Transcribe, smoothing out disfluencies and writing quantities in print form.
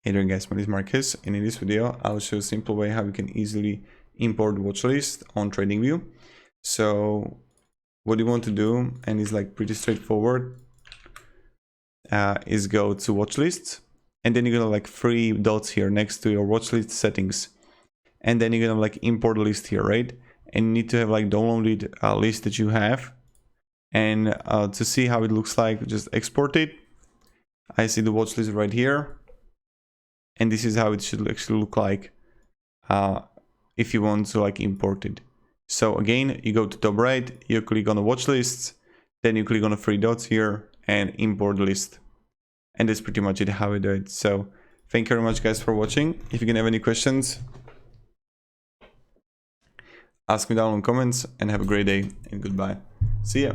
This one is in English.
Hey there guys, my name is Marcus, and in this video I'll show a simple way how you can easily import Watchlist on TradingView. So what you want to do, and it's like pretty straightforward, is go to Watchlist, and then you're gonna like 3 dots here next to your Watchlist settings, and then you're gonna like import list here, right? And you need to have like downloaded a list that you have, and to see how it looks like, just export it. I see the Watchlist right here. And this is how it should actually look like if you want to like import it. So again, you go to top right, you click on the watch lists, then you click on the 3 dots here and import list. And that's pretty much it how we do it. So thank you very much guys for watching. If you can have any questions, ask me down in comments, and have a great day and goodbye. See ya.